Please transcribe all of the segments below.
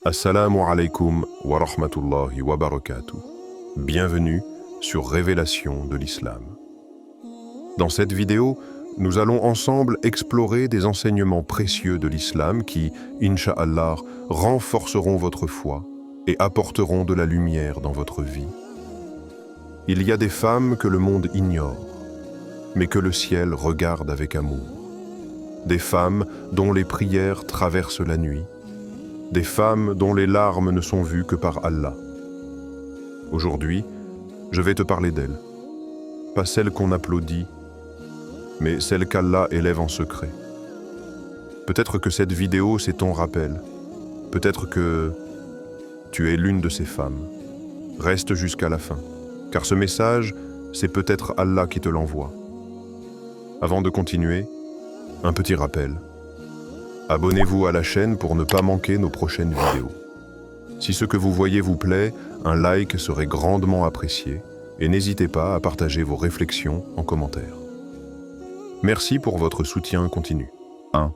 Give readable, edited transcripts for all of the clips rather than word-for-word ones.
Assalamu alaikum wa rahmatullahi wa barakatuh. Bienvenue sur Révélation de l'Islam. Dans cette vidéo, nous allons ensemble explorer des enseignements précieux de l'Islam qui, Inch'Allah, renforceront votre foi et apporteront de la lumière dans votre vie. Il y a des femmes que le monde ignore, mais que le ciel regarde avec amour. Des femmes dont les prières traversent la nuit. Des femmes dont les larmes ne sont vues que par Allah. Aujourd'hui, je vais te parler d'elles. Pas celles qu'on applaudit, mais celles qu'Allah élève en secret. Peut-être que cette vidéo, c'est ton rappel. Peut-être que tu es l'une de ces femmes. Reste jusqu'à la fin, car ce message, c'est peut-être Allah qui te l'envoie. Avant de continuer, un petit rappel. Abonnez-vous à la chaîne pour ne pas manquer nos prochaines vidéos. Si ce que vous voyez vous plaît, un like serait grandement apprécié et n'hésitez pas à partager vos réflexions en commentaire. Merci pour votre soutien continu. 1.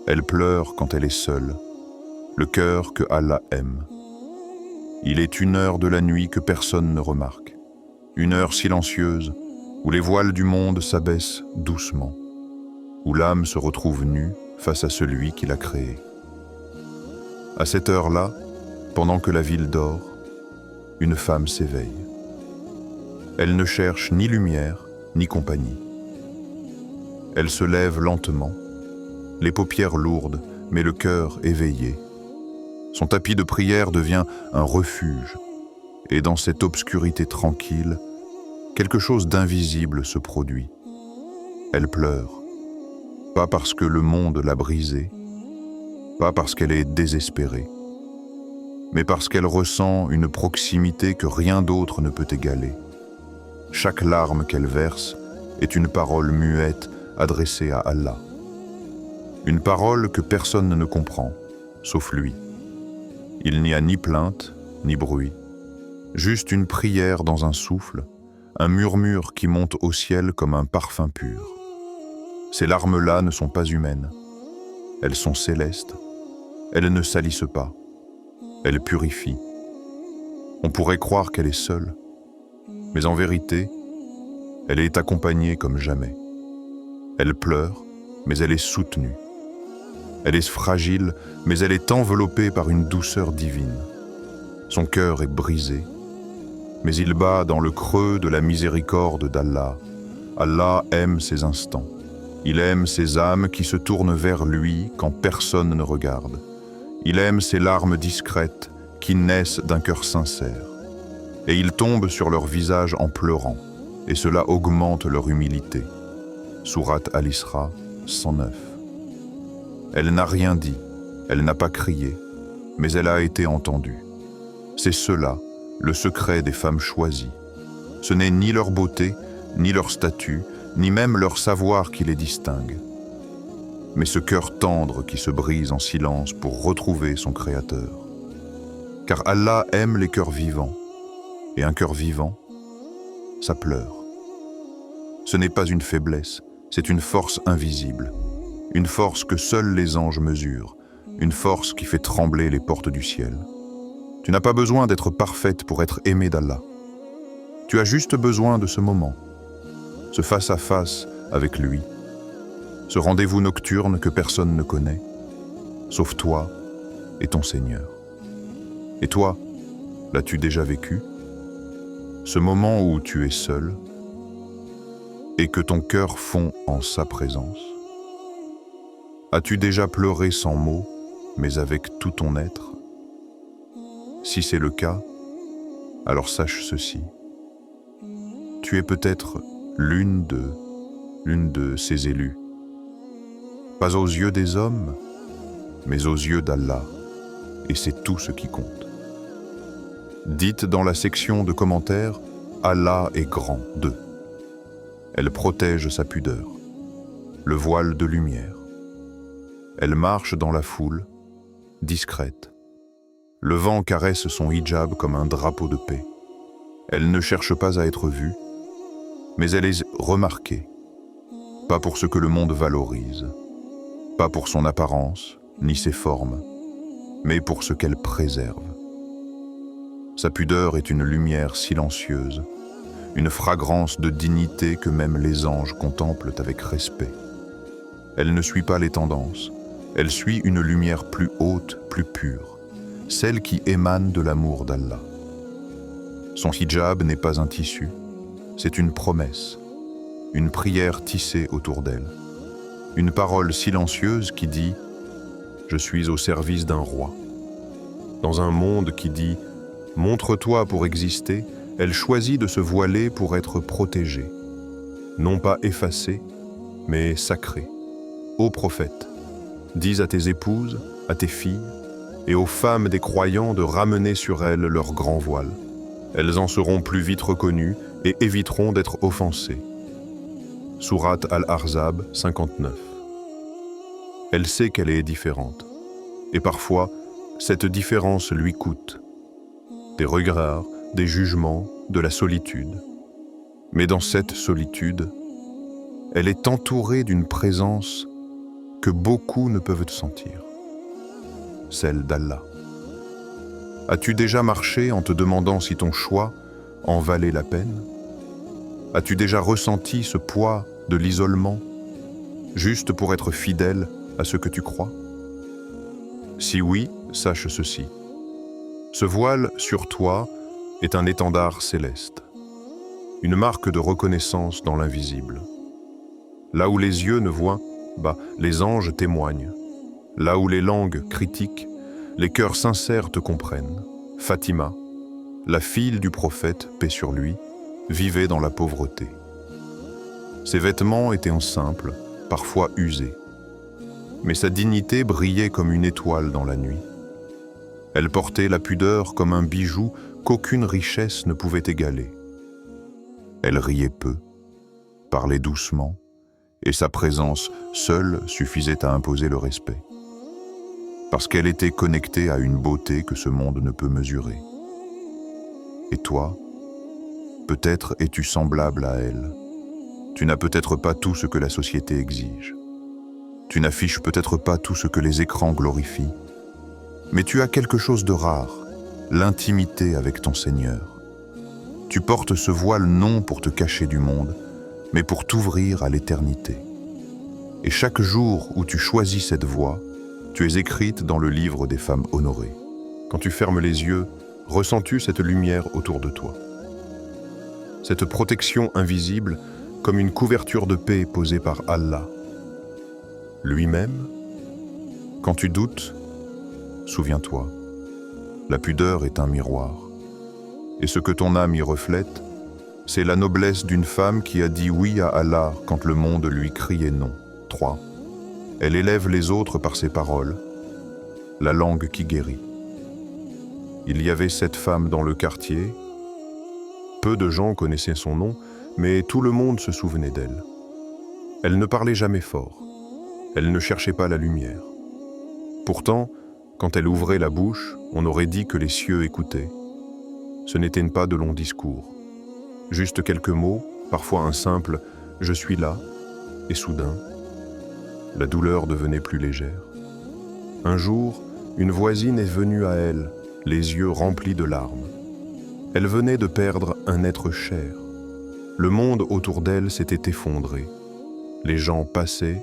Elle pleure quand elle est seule, le cœur que Allah aime. Il est une heure de la nuit que personne ne remarque, une heure silencieuse où les voiles du monde s'abaissent doucement, où l'âme se retrouve nue face à celui qui l'a créé. À cette heure-là, pendant que la ville dort, une femme s'éveille. Elle ne cherche ni lumière, ni compagnie. Elle se lève lentement, les paupières lourdes, mais le cœur éveillé. Son tapis de prière devient un refuge, et dans cette obscurité tranquille, quelque chose d'invisible se produit. Elle pleure. Pas parce que le monde l'a brisée, pas parce qu'elle est désespérée, mais parce qu'elle ressent une proximité que rien d'autre ne peut égaler. Chaque larme qu'elle verse est une parole muette adressée à Allah. Une parole que personne ne comprend, sauf lui. Il n'y a ni plainte, ni bruit, juste une prière dans un souffle, un murmure qui monte au ciel comme un parfum pur. Ces larmes-là ne sont pas humaines. Elles sont célestes. Elles ne salissent pas. Elles purifient. On pourrait croire qu'elle est seule, mais en vérité, elle est accompagnée comme jamais. Elle pleure, mais elle est soutenue. Elle est fragile, mais elle est enveloppée par une douceur divine. Son cœur est brisé, mais il bat dans le creux de la miséricorde d'Allah. Allah aime ces instants. Il aime ces âmes qui se tournent vers lui quand personne ne regarde. Il aime ces larmes discrètes qui naissent d'un cœur sincère. Et il tombe sur leur visage en pleurant, et cela augmente leur humilité. Sourate Al-Isra 109. Elle n'a rien dit, elle n'a pas crié, mais elle a été entendue. C'est cela, le secret des femmes choisies. Ce n'est ni leur beauté, ni leur statut, ni même leur savoir qui les distingue, mais ce cœur tendre qui se brise en silence pour retrouver son Créateur. Car Allah aime les cœurs vivants, et un cœur vivant, ça pleure. Ce n'est pas une faiblesse, c'est une force invisible, une force que seuls les anges mesurent, une force qui fait trembler les portes du ciel. Tu n'as pas besoin d'être parfaite pour être aimée d'Allah. Tu as juste besoin de ce moment, ce face-à-face avec lui, ce rendez-vous nocturne que personne ne connaît, sauf toi et ton Seigneur. Et toi, l'as-tu déjà vécu? Ce moment où tu es seul et que ton cœur fond en sa présence? As-tu déjà pleuré sans mots, mais avec tout ton être? Si c'est le cas, alors sache ceci. Tu es peut-être l'une de ces élus. Pas aux yeux des hommes, mais aux yeux d'Allah. Et c'est tout ce qui compte. Dites dans la section de commentaires, Allah est grand, 2. Elle protège sa pudeur, le voile de lumière. Elle marche dans la foule, discrète. Le vent caresse son hijab comme un drapeau de paix. Elle ne cherche pas à être vue, mais elle est remarquée, pas pour ce que le monde valorise, pas pour son apparence, ni ses formes, mais pour ce qu'elle préserve. Sa pudeur est une lumière silencieuse, une fragrance de dignité que même les anges contemplent avec respect. Elle ne suit pas les tendances, elle suit une lumière plus haute, plus pure, celle qui émane de l'amour d'Allah. Son hijab n'est pas un tissu, c'est une promesse, une prière tissée autour d'elle, une parole silencieuse qui dit « Je suis au service d'un roi ». Dans un monde qui dit « Montre-toi pour exister », elle choisit de se voiler pour être protégée, non pas effacée, mais sacrée. Ô prophète, dis à tes épouses, à tes filles et aux femmes des croyants de ramener sur elles leur grand voile. Elles en seront plus vite reconnues et éviteront d'être offensées. Sourate Al-Ahzab 59. Elle sait qu'elle est différente, et parfois, cette différence lui coûte des regrets, des jugements, de la solitude. Mais dans cette solitude, elle est entourée d'une présence que beaucoup ne peuvent sentir, celle d'Allah. As-tu déjà marché en te demandant si ton choix en valait la peine? As-tu déjà ressenti ce poids de l'isolement, juste pour être fidèle à ce que tu crois? Si oui, sache ceci. Ce voile sur toi est un étendard céleste, une marque de reconnaissance dans l'invisible. Là où les yeux ne voient, les anges témoignent. Là où les langues critiquent, les cœurs sincères te comprennent. Fatima, la fille du prophète, paix sur lui, vivait dans la pauvreté. Ses vêtements étaient simples, parfois usés. Mais sa dignité brillait comme une étoile dans la nuit. Elle portait la pudeur comme un bijou qu'aucune richesse ne pouvait égaler. Elle riait peu, parlait doucement, et sa présence seule suffisait à imposer le respect. Parce qu'elle était connectée à une beauté que ce monde ne peut mesurer. Et toi, peut-être es-tu semblable à elle. Tu n'as peut-être pas tout ce que la société exige. Tu n'affiches peut-être pas tout ce que les écrans glorifient. Mais tu as quelque chose de rare, l'intimité avec ton Seigneur. Tu portes ce voile non pour te cacher du monde, mais pour t'ouvrir à l'éternité. Et chaque jour où tu choisis cette voie, tu es écrite dans le livre des femmes honorées. Quand tu fermes les yeux, ressens-tu cette lumière autour de toi? Cette protection invisible comme une couverture de paix posée par Allah. Lui-même, quand tu doutes, souviens-toi, la pudeur est un miroir. Et ce que ton âme y reflète, c'est la noblesse d'une femme qui a dit oui à Allah quand le monde lui criait non. 3. Elle élève les autres par ses paroles, la langue qui guérit. Il y avait cette femme dans le quartier. Peu de gens connaissaient son nom, mais tout le monde se souvenait d'elle. Elle ne parlait jamais fort. Elle ne cherchait pas la lumière. Pourtant, quand elle ouvrait la bouche, on aurait dit que les cieux écoutaient. Ce n'étaient pas de longs discours. Juste quelques mots, parfois un simple « je suis là », et soudain, la douleur devenait plus légère. Un jour, une voisine est venue à elle, les yeux remplis de larmes. Elle venait de perdre un être cher. Le monde autour d'elle s'était effondré. Les gens passaient,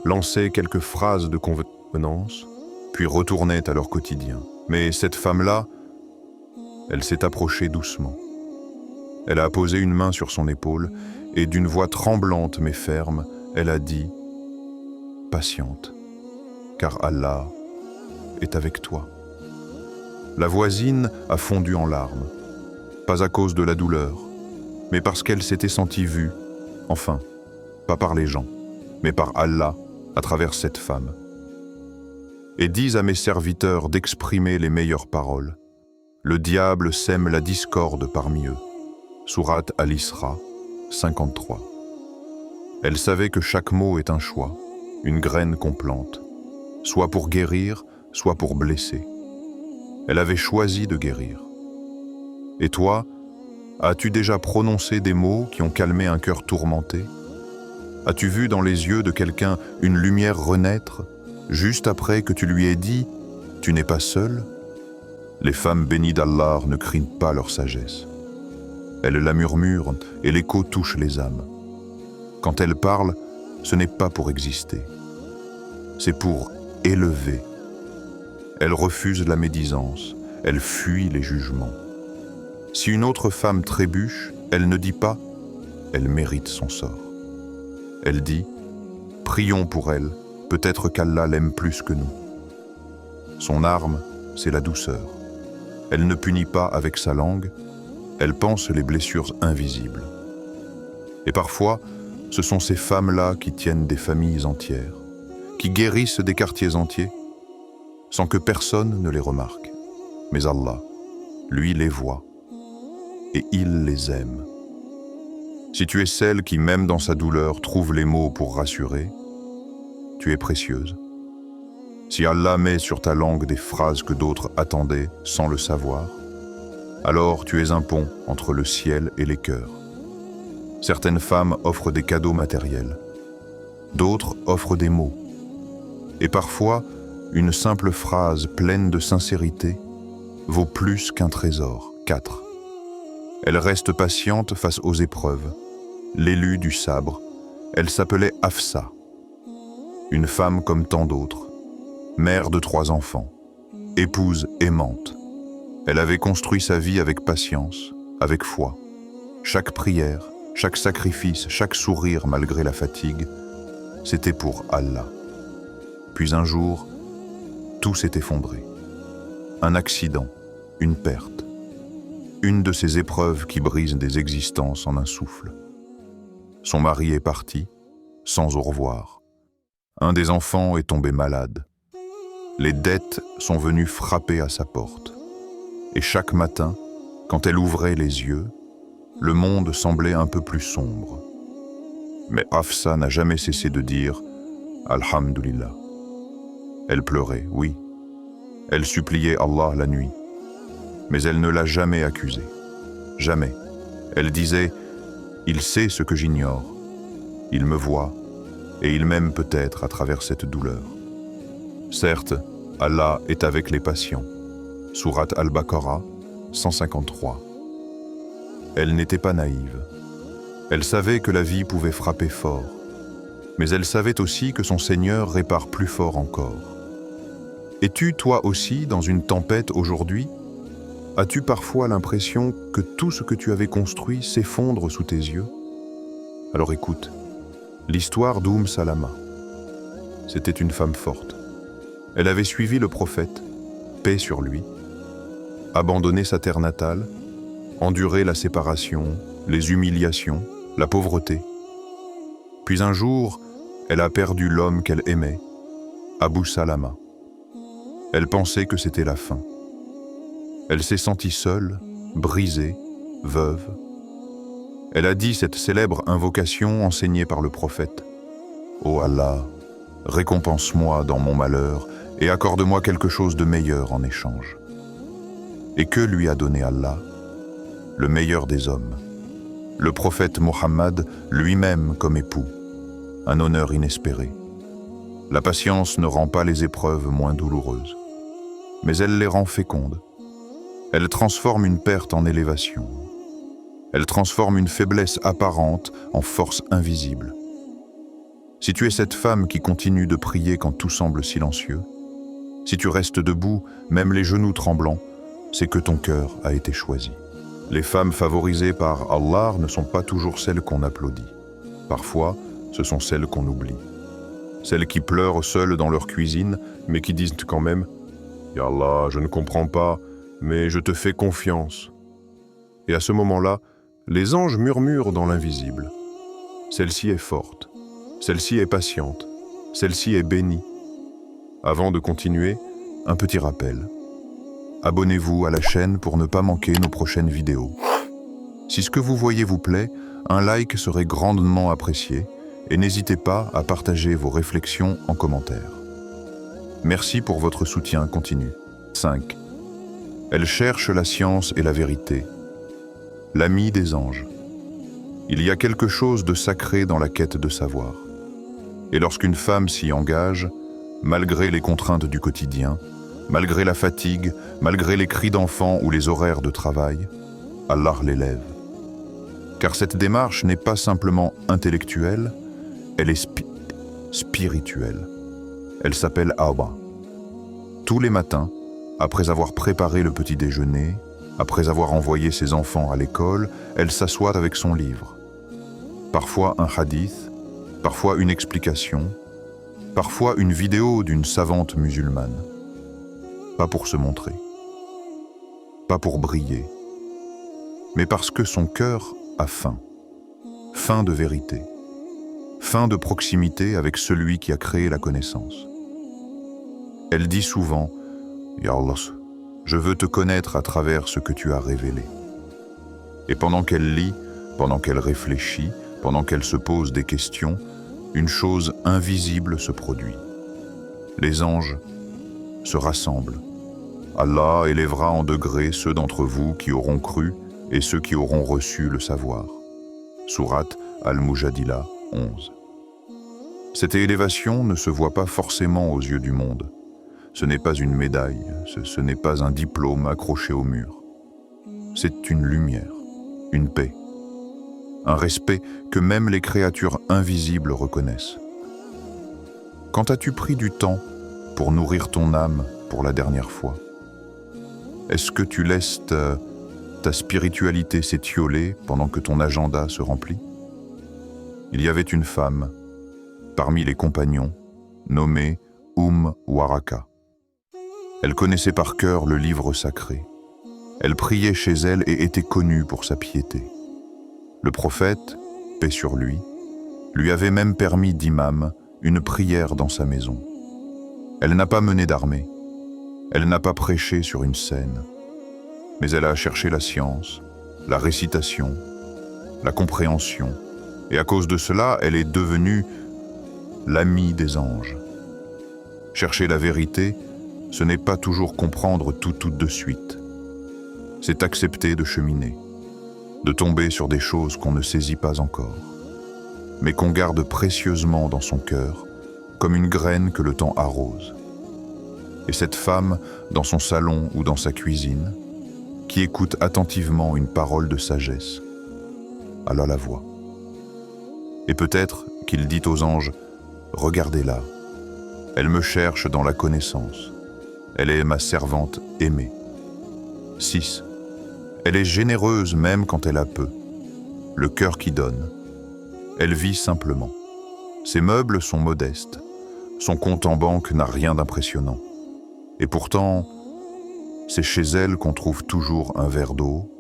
lançaient quelques phrases de convenance, puis retournaient à leur quotidien. Mais cette femme-là, elle s'est approchée doucement. Elle a posé une main sur son épaule et d'une voix tremblante mais ferme, elle a dit « Patiente, car Allah est avec toi. » La voisine a fondu en larmes, pas à cause de la douleur, mais parce qu'elle s'était sentie vue, enfin, pas par les gens, mais par Allah à travers cette femme. Et dis à mes serviteurs d'exprimer les meilleures paroles. Le diable sème la discorde parmi eux. Sourate Al-Isra 53. Elle savait que chaque mot est un choix, une graine qu'on plante, soit pour guérir, soit pour blesser. Elle avait choisi de guérir. Et toi, as-tu déjà prononcé des mots qui ont calmé un cœur tourmenté? As-tu vu dans les yeux de quelqu'un une lumière renaître, juste après que tu lui aies dit Tu n'es pas seule? Les femmes bénies d'Allah ne crient pas leur sagesse. Elles la murmurent et l'écho touche les âmes. Quand elles parlent, ce n'est pas pour exister. C'est pour élever. Elles refusent la médisance, elles fuient les jugements. Si une autre femme trébuche, elle ne dit pas « elle mérite son sort ». Elle dit « prions pour elle, peut-être qu'Allah l'aime plus que nous ». Son arme, c'est la douceur. Elle ne punit pas avec sa langue, elle pense les blessures invisibles. Et parfois, ce sont ces femmes-là qui tiennent des familles entières, qui guérissent des quartiers entiers, sans que personne ne les remarque. Mais Allah, lui, les voit, et il les aime. Si tu es celle qui, même dans sa douleur, trouve les mots pour rassurer, tu es précieuse. Si Allah met sur ta langue des phrases que d'autres attendaient sans le savoir, alors tu es un pont entre le ciel et les cœurs. Certaines femmes offrent des cadeaux matériels, d'autres offrent des mots. Et parfois, une simple phrase pleine de sincérité vaut plus qu'un trésor. 4. Elle reste patiente face aux épreuves. L'élue du sabre, elle s'appelait Hafsa. Une femme comme tant d'autres, mère de 3 enfants, épouse aimante. Elle avait construit sa vie avec patience, avec foi. Chaque prière, chaque sacrifice, chaque sourire malgré la fatigue, c'était pour Allah. Puis un jour, tout s'est effondré. Un accident, une perte. Une de ces épreuves qui brisent des existences en un souffle. Son mari est parti, sans au revoir. Un des enfants est tombé malade. Les dettes sont venues frapper à sa porte. Et chaque matin, quand elle ouvrait les yeux, le monde semblait un peu plus sombre. Mais Hafsa n'a jamais cessé de dire « Alhamdulillah ». Elle pleurait, oui. Elle suppliait Allah la nuit. Mais elle ne l'a jamais accusé. Jamais. Elle disait « Il sait ce que j'ignore. Il me voit, et il m'aime peut-être à travers cette douleur. » Certes, Allah est avec les patients. Sourate Al-Baqarah, 153. Elle n'était pas naïve. Elle savait que la vie pouvait frapper fort, mais elle savait aussi que son Seigneur répare plus fort encore. Es-tu toi aussi dans une tempête aujourd'hui? As-tu parfois l'impression que tout ce que tu avais construit s'effondre sous tes yeux? Alors écoute, l'histoire Salama. C'était une femme forte. Elle avait suivi le prophète, paix sur lui, abandonné sa terre natale, enduré la séparation, les humiliations, la pauvreté. Puis un jour, elle a perdu l'homme qu'elle aimait, Abu Salama. Elle pensait que c'était la fin. Elle s'est sentie seule, brisée, veuve. Elle a dit cette célèbre invocation enseignée par le prophète. « Ô Allah, récompense-moi dans mon malheur et accorde-moi quelque chose de meilleur en échange. » Et que lui a donné Allah? Le meilleur des hommes. Le prophète Mohammed lui-même comme époux. Un honneur inespéré. La patience ne rend pas les épreuves moins douloureuses, mais elle les rend fécondes. Elle transforme une perte en élévation. Elle transforme une faiblesse apparente en force invisible. Si tu es cette femme qui continue de prier quand tout semble silencieux, si tu restes debout, même les genoux tremblants, c'est que ton cœur a été choisi. Les femmes favorisées par Allah ne sont pas toujours celles qu'on applaudit. Parfois, ce sont celles qu'on oublie. Celles qui pleurent seules dans leur cuisine, mais qui disent quand même « Ya Allah, je ne comprends pas, mais je te fais confiance. » Et à ce moment-là, les anges murmurent dans l'invisible. Celle-ci est forte, celle-ci est patiente, celle-ci est bénie. Avant de continuer, un petit rappel. Abonnez-vous à la chaîne pour ne pas manquer nos prochaines vidéos. Si ce que vous voyez vous plaît, un like serait grandement apprécié et n'hésitez pas à partager vos réflexions en commentaire. Merci pour votre soutien continu. 5. Elle cherche la science et la vérité. L'ami des anges. Il y a quelque chose de sacré dans la quête de savoir. Et lorsqu'une femme s'y engage, malgré les contraintes du quotidien, Malgré la fatigue, malgré les cris d'enfants ou les horaires de travail, Allah l'élève. Car cette démarche n'est pas simplement intellectuelle, elle est spirituelle. Elle s'appelle Awa. Tous les matins, après avoir préparé le petit déjeuner, après avoir envoyé ses enfants à l'école, elle s'assoit avec son livre. Parfois un hadith, parfois une explication, parfois une vidéo d'une savante musulmane. Pas pour se montrer, pas pour briller, mais parce que son cœur a faim. Faim de vérité, faim de proximité avec celui qui a créé la connaissance. Elle dit souvent « Ya Allah, je veux te connaître à travers ce que tu as révélé. » Et pendant qu'elle lit, pendant qu'elle réfléchit, pendant qu'elle se pose des questions, une chose invisible se produit. Les anges se rassemblent. Allah élèvera en degrés ceux d'entre vous qui auront cru et ceux qui auront reçu le savoir. Sourate Al-Mujadila 11. Cette élévation ne se voit pas forcément aux yeux du monde. Ce n'est pas une médaille, ce n'est pas un diplôme accroché au mur. C'est une lumière, une paix, un respect que même les créatures invisibles reconnaissent. Quand as-tu pris du temps pour nourrir ton âme pour la dernière fois? Est-ce que tu laisses ta spiritualité s'étioler pendant que ton agenda se remplit? Il y avait une femme, parmi les compagnons, nommée Waraka. Elle connaissait par cœur le livre sacré. Elle priait chez elle et était connue pour sa piété. Le prophète, paix sur lui avait même permis d'imam une prière dans sa maison. Elle n'a pas mené d'armée. Elle n'a pas prêché sur une scène, mais elle a cherché la science, la récitation, la compréhension, et à cause de cela, elle est devenue l'amie des anges. Chercher la vérité, ce n'est pas toujours comprendre tout de suite. C'est accepter de cheminer, de tomber sur des choses qu'on ne saisit pas encore, mais qu'on garde précieusement dans son cœur, comme une graine que le temps arrose. Et cette femme, dans son salon ou dans sa cuisine, qui écoute attentivement une parole de sagesse, Allah la voit. Et peut-être qu'il dit aux anges, « Regardez-la, elle me cherche dans la connaissance, elle est ma servante aimée. » 6. Elle est généreuse même quand elle a peu, le cœur qui donne. Elle vit simplement. Ses meubles sont modestes, son compte en banque n'a rien d'impressionnant. Et pourtant, c'est chez elle qu'on trouve toujours un verre d'eau,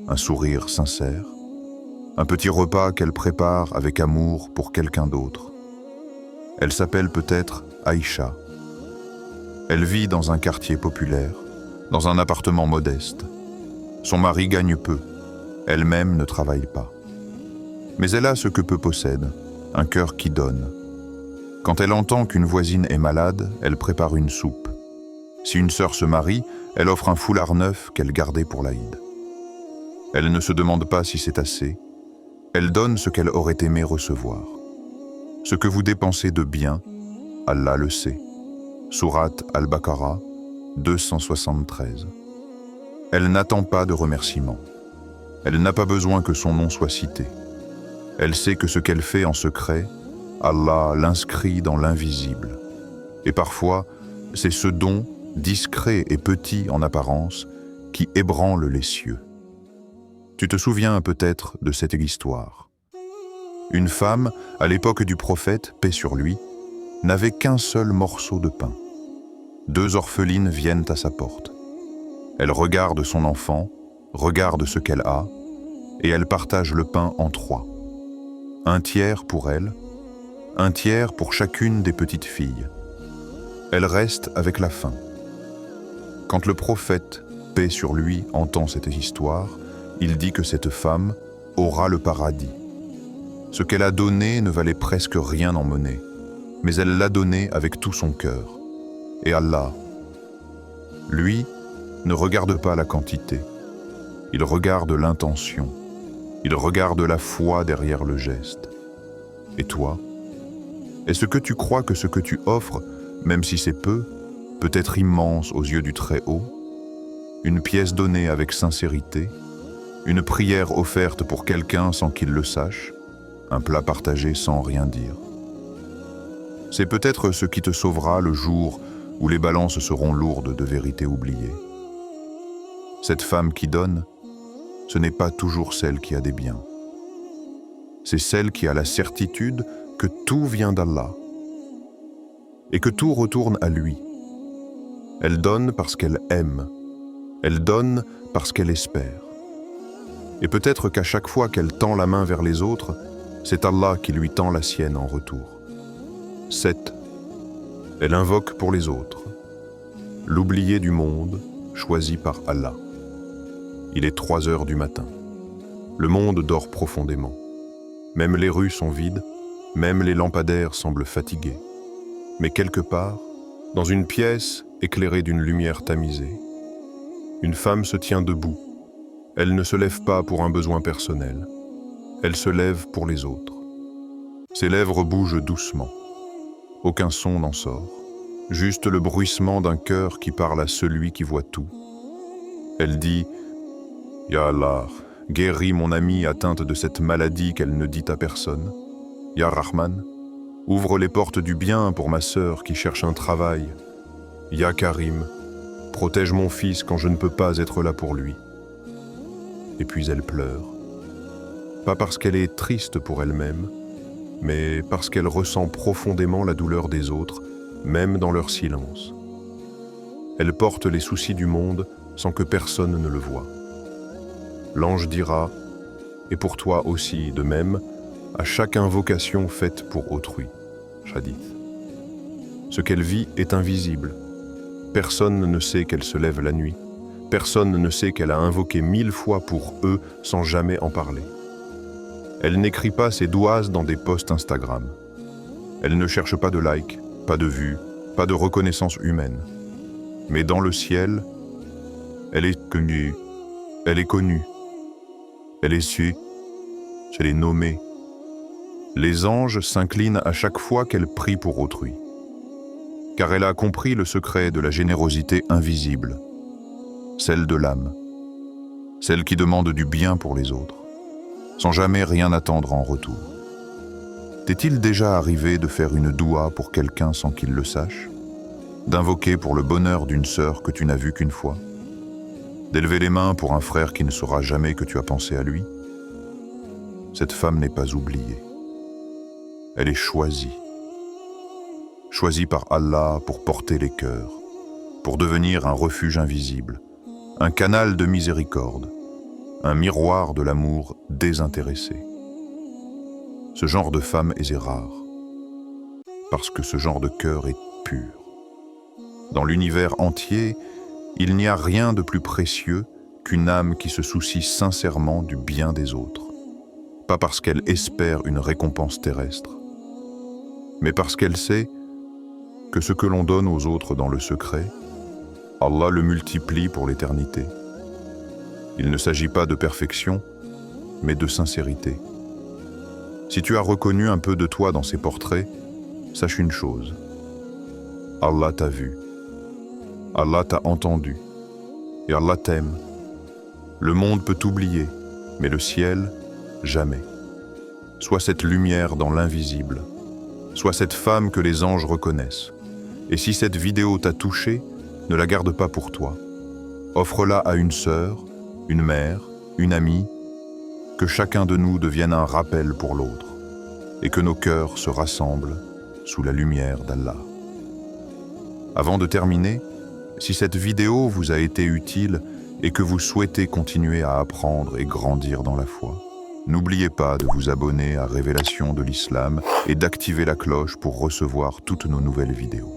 un sourire sincère, un petit repas qu'elle prépare avec amour pour quelqu'un d'autre. Elle s'appelle peut-être Aïcha. Elle vit dans un quartier populaire, dans un appartement modeste. Son mari gagne peu, elle-même ne travaille pas. Mais elle a ce que peu possède, un cœur qui donne. Quand elle entend qu'une voisine est malade, elle prépare une soupe. Si une sœur se marie, elle offre un foulard neuf qu'elle gardait pour l'Aïd. Elle ne se demande pas si c'est assez. Elle donne ce qu'elle aurait aimé recevoir. Ce que vous dépensez de bien, Allah le sait. Sourate Al-Baqarah 273. Elle n'attend pas de remerciements. Elle n'a pas besoin que son nom soit cité. Elle sait que ce qu'elle fait en secret, Allah l'inscrit dans l'invisible. Et parfois, c'est ce don, discret et petit en apparence, qui ébranle les cieux. Tu te souviens peut-être de cette histoire. Une femme, à l'époque du prophète, paix sur lui, n'avait qu'un seul morceau de pain. 2 orphelines viennent à sa porte. Elle regarde son enfant, regarde ce qu'elle a, et elle partage le pain en 3. 1 tiers pour elle, 1 tiers pour chacune des petites filles. Elle reste avec la faim. Quand le prophète, paix sur lui, entend cette histoire, il dit que cette femme aura le paradis. Ce qu'elle a donné ne valait presque rien en monnaie, mais elle l'a donné avec tout son cœur. Et Allah, lui, ne regarde pas la quantité, il regarde l'intention, il regarde la foi derrière le geste. Et toi, est-ce que tu crois que ce que tu offres, même si c'est peu, peut-être immense aux yeux du Très-Haut, une pièce donnée avec sincérité, une prière offerte pour quelqu'un sans qu'il le sache, un plat partagé sans rien dire. C'est peut-être ce qui te sauvera le jour où les balances seront lourdes de vérités oubliées. Cette femme qui donne, ce n'est pas toujours celle qui a des biens. C'est celle qui a la certitude que tout vient d'Allah et que tout retourne à lui. Elle donne parce qu'elle aime. Elle donne parce qu'elle espère. Et peut-être qu'à chaque fois qu'elle tend la main vers les autres, c'est Allah qui lui tend la sienne en retour. 7. Elle invoque pour les autres. L'oublié du monde, choisi par Allah. Il est 3 heures du matin. Le monde dort profondément. Même les rues sont vides, même les lampadaires semblent fatigués. Mais quelque part, dans une pièce éclairée d'une lumière tamisée, une femme se tient debout. Elle ne se lève pas pour un besoin personnel. Elle se lève pour les autres. Ses lèvres bougent doucement. Aucun son n'en sort. Juste le bruissement d'un cœur qui parle à celui qui voit tout. Elle dit « Ya Allah, guéris mon amie atteinte de cette maladie qu'elle ne dit à personne. Ya Rahman, ouvre les portes du bien pour ma sœur qui cherche un travail. Ya Karim, protège mon fils quand je ne peux pas être là pour lui. » Et puis elle pleure. Pas parce qu'elle est triste pour elle-même, mais parce qu'elle ressent profondément la douleur des autres, même dans leur silence. Elle porte les soucis du monde sans que personne ne le voie. L'ange dira, et pour toi aussi de même, à chaque invocation faite pour autrui. Hadith. Ce qu'elle vit est invisible. Personne ne sait qu'elle se lève la nuit. Personne ne sait qu'elle a invoqué 1000 fois pour eux sans jamais en parler. Elle n'écrit pas ses douas dans des posts Instagram. Elle ne cherche pas de likes, pas de vues, pas de reconnaissance humaine. Mais dans le ciel, elle est connue. Elle est connue. Elle est su. Elle est nommée. Les anges s'inclinent à chaque fois qu'elle prie pour autrui. Car elle a compris le secret de la générosité invisible, celle de l'âme, celle qui demande du bien pour les autres, sans jamais rien attendre en retour. T'est-il déjà arrivé de faire une doua pour quelqu'un sans qu'il le sache? D'invoquer pour le bonheur d'une sœur que tu n'as vue qu'une fois? D'élever les mains pour un frère qui ne saura jamais que tu as pensé à lui? Cette femme n'est pas oubliée. Elle est choisie. Choisie par Allah pour porter les cœurs, pour devenir un refuge invisible, un canal de miséricorde, un miroir de l'amour désintéressé. Ce genre de femme est rare, parce que ce genre de cœur est pur. Dans l'univers entier, il n'y a rien de plus précieux qu'une âme qui se soucie sincèrement du bien des autres, pas parce qu'elle espère une récompense terrestre, mais parce qu'elle sait que ce que l'on donne aux autres dans le secret, Allah le multiplie pour l'éternité. Il ne s'agit pas de perfection, mais de sincérité. Si tu as reconnu un peu de toi dans ces portraits, sache une chose. Allah t'a vu. Allah t'a entendu. Et Allah t'aime. Le monde peut t'oublier, mais le ciel, jamais. Sois cette lumière dans l'invisible. Sois cette femme que les anges reconnaissent. Et si cette vidéo t'a touché, ne la garde pas pour toi. Offre-la à une sœur, une mère, une amie, que chacun de nous devienne un rappel pour l'autre, et que nos cœurs se rassemblent sous la lumière d'Allah. Avant de terminer, si cette vidéo vous a été utile et que vous souhaitez continuer à apprendre et grandir dans la foi, n'oubliez pas de vous abonner à Révélation de l'Islam et d'activer la cloche pour recevoir toutes nos nouvelles vidéos.